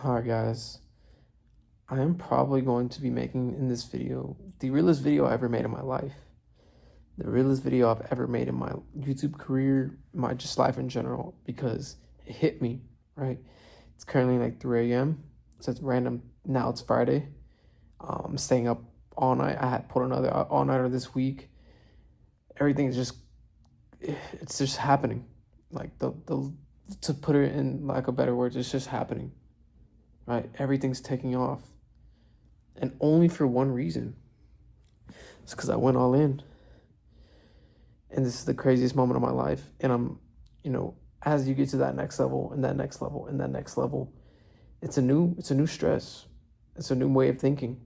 Alright guys, I am probably going to be making in this video the realest video I ever made in my life. The realest video I've ever made in my YouTube career, my just life in general, because it hit me, right? It's currently like 3 a.m. So it's random. Now it's Friday. I'm staying up all night. I had put another all-nighter this week. Everything is it's just happening. Like the to put it in like a better words, it's just happening, right? Everything's taking off. And only for one reason. It's because I went all in. And this is the craziest moment of my life. And as you get to that next level and that next level and that next level, it's a new stress. It's a new way of thinking.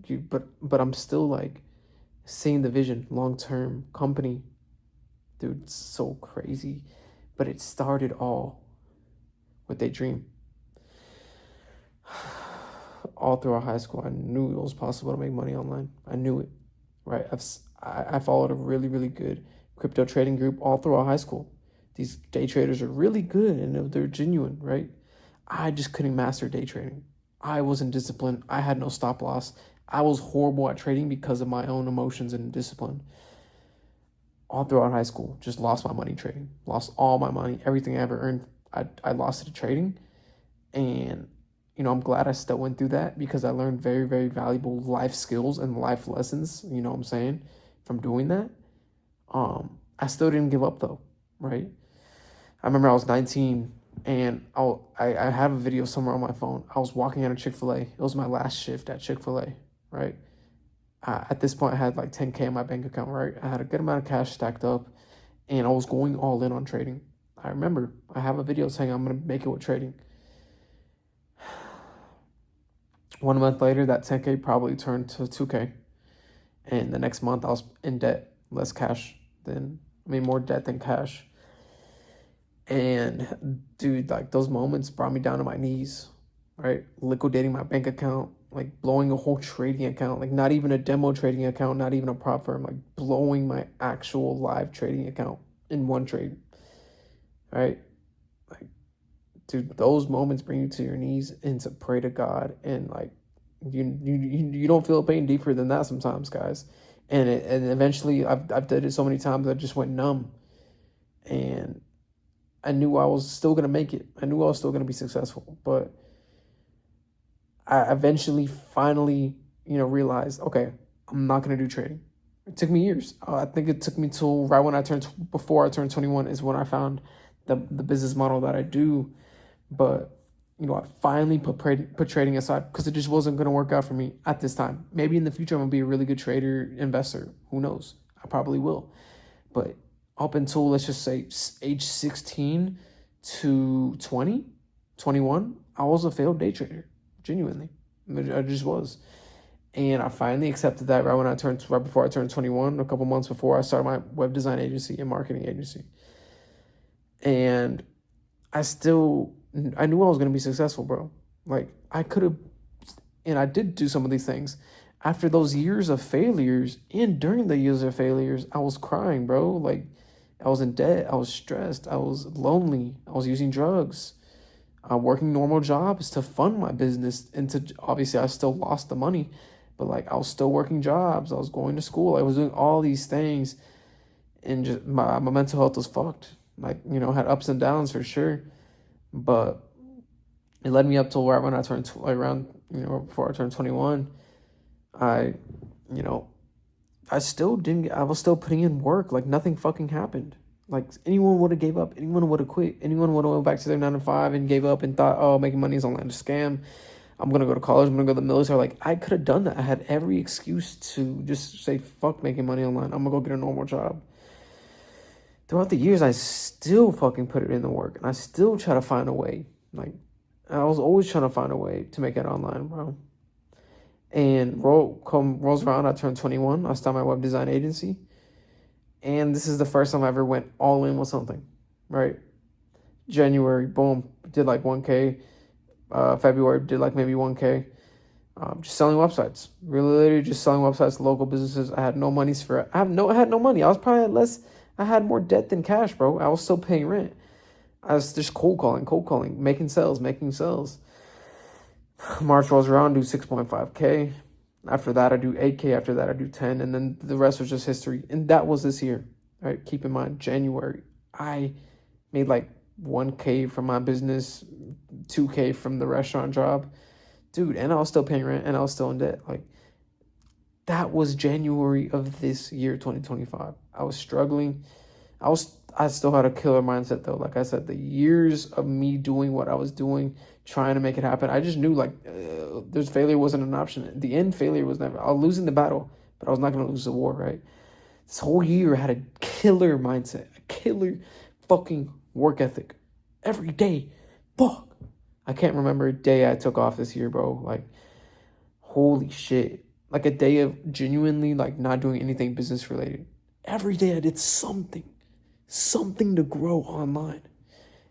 But I'm still like seeing the vision, long-term company. Dude, it's so crazy. But it started all with a dream. All throughout high school, I knew it was possible to make money online. I knew it, right? I followed a really, really good crypto trading group all throughout high school. These day traders are really good and they're genuine, right? I just couldn't master day trading. I wasn't disciplined. I had no stop loss. I was horrible at trading because of my own emotions and discipline. All throughout high school, just lost my money trading. Lost all my money. Everything I ever earned, I lost it to trading. And I'm glad I still went through that because I learned very, very valuable life skills and life lessons, what I'm saying, from doing that. I still didn't give up though, right? I remember I was 19 and I have a video somewhere on my phone. I was walking out of Chick-fil-A. It was my last shift at Chick-fil-A, right? At this point, I had like 10K in my bank account, right? I had a good amount of cash stacked up and I was going all in on trading. I remember I have a video saying I'm going to make it with trading. 1 month later, that 10K probably turned to 2K. And the next month I was in debt, more debt than cash. And dude, like those moments brought me down to my knees, right? Liquidating my bank account, like blowing a whole trading account, like not even a demo trading account, not even a prop firm, like blowing my actual live trading account in one trade, right? Like, dude, those moments bring you to your knees and to pray to God, and like you don't feel pain deeper than that sometimes, guys. And eventually I've did it so many times I just went numb, and I knew I was still gonna make it. I knew I was still gonna be successful, but I eventually finally realized, okay, I'm not gonna do trading. It took me years. I think it took me till right when before I turned 21 is when I found the business model that I do. But I finally put trading aside because it just wasn't going to work out for me at this time. Maybe in the future I'm going to be a really good trader, investor. Who knows? I probably will. But up until, let's just say, age 16 to 20, 21, I was a failed day trader. Genuinely. I just was. And I finally accepted that right before I turned 21, a couple months before I started my web design agency and marketing agency. And I knew I was going to be successful, bro. Like I could have, and I did do some of these things. After those years of failures and during the years of failures, I was crying, bro. Like I was in debt. I was stressed. I was lonely. I was using drugs. Working normal jobs to fund my business. Obviously I still lost the money, but like I was still working jobs. I was going to school. I was doing all these things, and just my mental health was fucked. Like, had ups and downs for sure. But it led me up till right when I turned before I turned 21. I was still putting in work. Like nothing fucking happened. Like anyone would have gave up. Anyone would have quit. Anyone would have went back to their 9 to 5 and gave up and thought, oh, making money is online, a scam. I'm going to go to college. I'm going to go to the military. Like I could have done that. I had every excuse to just say, fuck making money online. I'm going to go get a normal job. Throughout the years, I still fucking put it in the work, and I still try to find a way. Like, I was always trying to find a way to make it online, bro. And rolls around, I turned 21. I started my web design agency, and this is the first time I ever went all in with something, right? January, boom, did like 1K. February, did like maybe 1K. Just selling websites. Really, literally just selling websites to local businesses. I had no money for it. I had no money. I had more debt than cash, bro. I was still paying rent. I was just cold calling, making sales. March rolls around, do 6.5K. After that, I do 8K. After that, I do 10. And then the rest was just history. And that was this year, right? Keep in mind, January, I made like 1K from my business, 2K from the restaurant job. Dude, and I was still paying rent and I was still in debt. Like, that was January of this year, 2025. I was struggling. I still had a killer mindset though. Like I said, the years of me doing what I was doing, trying to make it happen, I just knew like there's failure wasn't an option. At the end, failure was never. I was losing the battle, but I was not going to lose the war, right? This whole year I had a killer mindset, a killer fucking work ethic. Every day. Fuck. I can't remember a day I took off this year, bro. Like, holy shit. Like a day of genuinely like not doing anything business related. Every day I did something to grow online.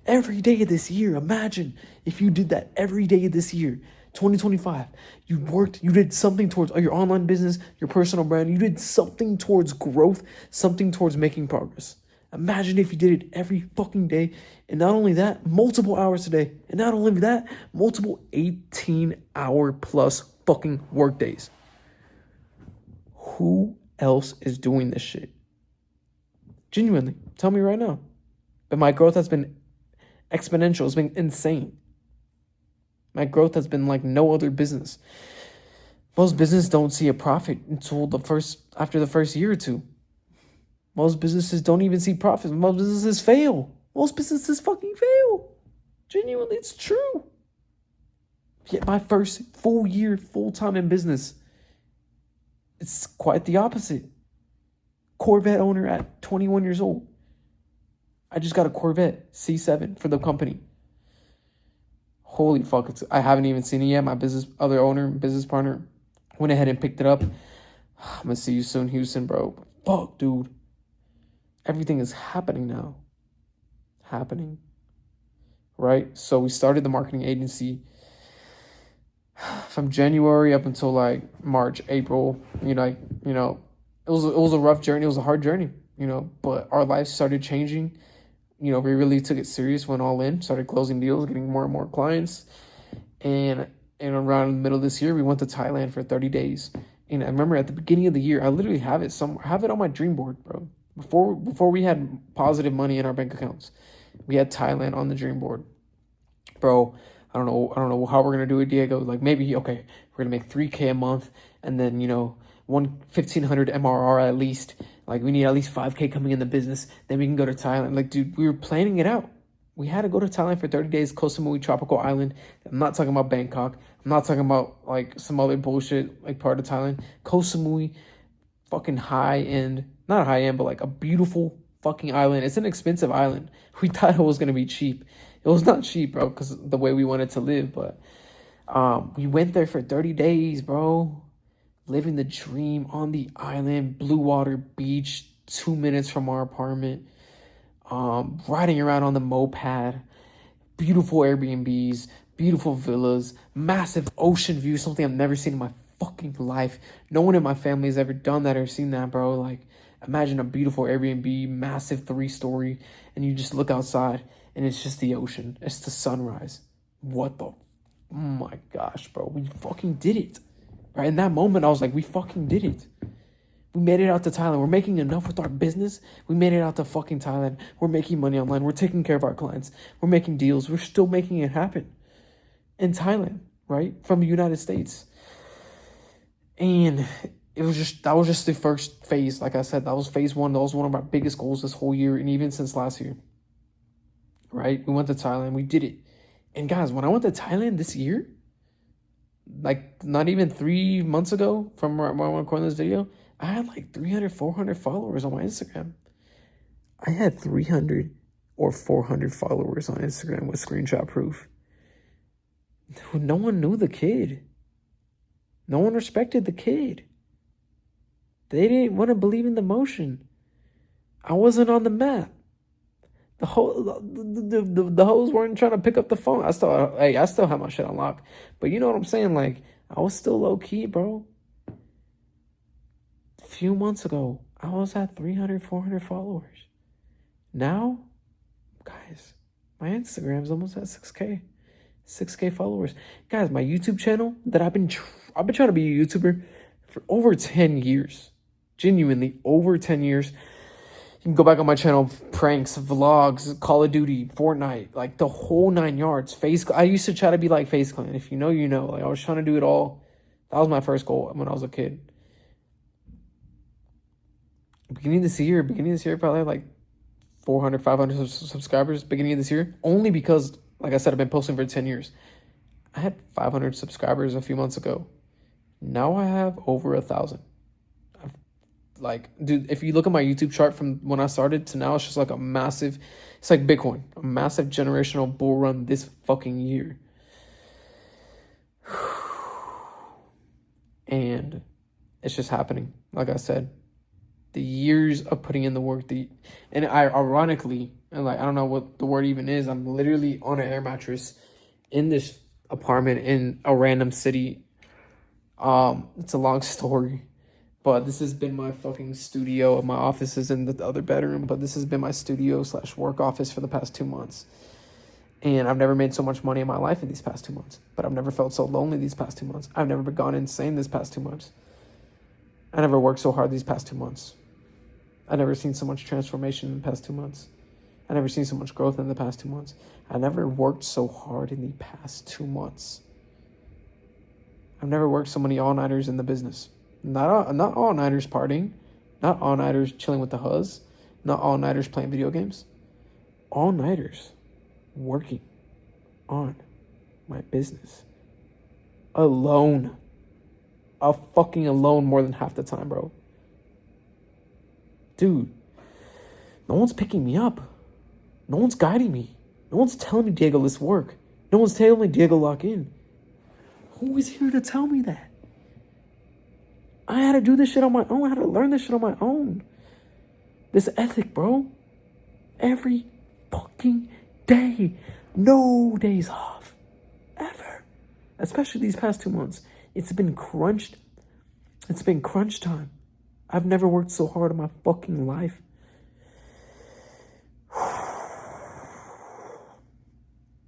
Every day of this year, imagine if you did that every day of this year, 2025. You did something towards your online business, your personal brand. You did something towards growth, something towards making progress. Imagine if you did it every fucking day. And not only that, multiple hours a day. And not only that, multiple 18-hour plus fucking work days. Who else is doing this shit? Genuinely, tell me right now. But my growth has been exponential. It's been insane. My growth has been like no other business. Most businesses don't see a profit until after the first year or two. Most businesses don't even see profits. Most businesses fail. Most businesses fucking fail. Genuinely, it's true. Yet my first full year, full time in business, it's quite the opposite. Corvette owner at 21 years old. I just got a Corvette C7 for the company. Holy fuck, I haven't even seen it yet. My business partner, went ahead and picked it up. I'm gonna see you soon, Houston, bro. Fuck, dude. Everything is happening now. Right? So we started the marketing agency from January up until like March, April. It was a rough journey. It was a hard journey, but our lives started changing. We really took it serious, went all in, started closing deals, getting more and more clients. And around the middle of this year, we went to Thailand for 30 days. And I remember at the beginning of the year, I literally have it on my dream board, bro. Before we had positive money in our bank accounts, we had Thailand on the dream board. Bro, I don't know how we're gonna do it, Diego. Like maybe, okay, we're gonna make 3K a month and then, 1,500 MRR at least. Like we need at least 5K coming in the business. Then we can go to Thailand. Like, dude, we were planning it out. We had to go to Thailand for 30 days, Koh Samui tropical island. I'm not talking about Bangkok. I'm not talking about like some other bullshit like part of Thailand. Koh Samui, fucking high end, not high end, but like a beautiful fucking island. It's an expensive island. We thought it was gonna be cheap. It was not cheap, bro, because the way we wanted to live. But we went there for 30 days, bro. Living the dream on the island, blue water beach, 2 minutes from our apartment. Riding around on the moped, beautiful Airbnbs, beautiful villas, massive ocean view, something I've never seen in my fucking life. No one in my family has ever done that or seen that, bro. Like, imagine a beautiful Airbnb, massive 3-story, and you just look outside and it's just the ocean. It's the sunrise. Oh my gosh, bro. We fucking did it. Right? In that moment, I was like, we fucking did it. We made it out to Thailand. We're making enough with our business. We made it out to fucking Thailand. We're making money online. We're taking care of our clients. We're making deals. We're still making it happen in Thailand, right? From the United States. And that was just the first phase. Like I said, that was phase 1. That was one of our biggest goals this whole year. And even since last year, right? We went to Thailand. We did it. And guys, when I went to Thailand this year, like not even 3 months ago from when I recorded this video, I had like 300, 400 followers on my Instagram. I had 300 or 400 followers on Instagram with screenshot proof. No one knew the kid. No one respected the kid. They didn't want to believe in the motion. I wasn't on the map. The hoes weren't trying to pick up the phone. I still have my shit unlocked. But you know what I'm saying? Like, I was still low key, bro. A few months ago, I was at 300, 400 followers. Now, guys, my Instagram's almost at 6K. 6K followers. Guys, my YouTube channel that I've been trying to be a YouTuber for over 10 years. Genuinely, over 10 years. You can go back on my channel, pranks, vlogs, Call of Duty, Fortnite, like the whole 9 yards. I used to try to be like FaZe Clan. If you know, you know. Like, I was trying to do it all. That was my first goal when I was a kid. Beginning of this year, probably like 400, 500 subscribers beginning of this year. Only because, like I said, I've been posting for 10 years. I had 500 subscribers a few months ago. Now I have over 1,000. Like, dude, if you look at my YouTube chart from when I started to now, it's just like a massive, it's like Bitcoin, a massive generational bull run this fucking year. And it's just happening. Like I said, the years of putting in the work, and I ironically, and like, I don't know what the word even is, I'm literally on an air mattress in this apartment in a random city. It's a long story, but this has been my fucking studio. My office is in the other bedroom, but this has been my studio / work office for the past 2 months. And I've never made so much money in my life in these past 2 months, but I've never felt so lonely these past 2 months. I've never gone insane this past 2 months. I never worked so hard these past 2 months. I've never seen so much transformation in the past 2 months. I've never seen so much growth in the past 2 months. I never worked so hard in the past 2 months. I've never worked so many all-nighters in the business. Not all-nighters partying. Not all-nighters chilling with the huzz. Not all-nighters playing video games. All-nighters working on my business. Alone. Fucking alone more than half the time, bro. Dude, no one's picking me up. No one's guiding me. No one's telling me, Diego, let's work. No one's telling me, Diego, lock in. Who is here to tell me that? I had to do this shit on my own. I had to learn this shit on my own. This ethic, bro. Every fucking day. No days off. Ever. Especially these past 2 months. It's been crunched. It's been crunch time. I've never worked so hard in my fucking life.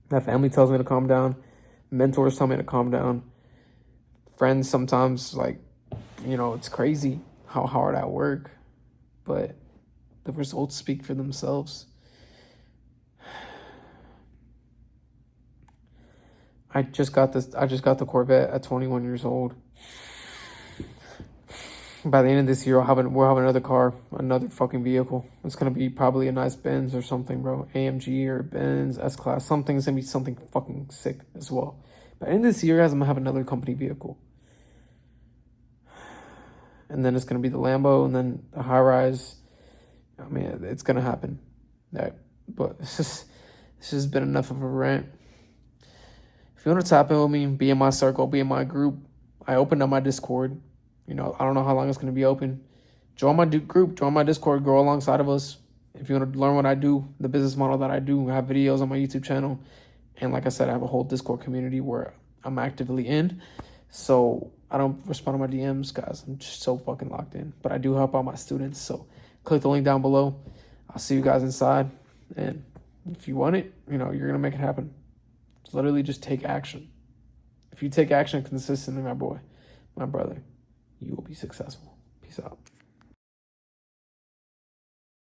My family tells me to calm down. Mentors tell me to calm down. Friends sometimes, like, you know, it's crazy how hard I work. But the results speak for themselves. I just got the Corvette at 21 years old. By the end of this year, we'll have another car, another fucking vehicle. It's going to be probably a nice Benz or something, bro. AMG or Benz, S-Class. Something's going to be something fucking sick as well. By the end of this year, guys, I'm going to have another company vehicle. And then it's going to be the Lambo and then the high-rise. I mean, it's going to happen. But this has been enough of a rant. If you want to tap in with me, be in my circle, be in my group, I opened up my Discord. You know, I don't know how long it's going to be open. Join my group, join my Discord, grow alongside of us. If you want to learn what I do, the business model that I do, I have videos on my YouTube channel. And like I said, I have a whole Discord community where I'm actively in. So I don't respond to my DMs, guys. I'm just so fucking locked in. But I do help out my students. So click the link down below. I'll see you guys inside. And if you want it, you know, you're going to make it happen. It's literally just take action. If you take action consistently, my boy, my brother, you will be successful. Peace out.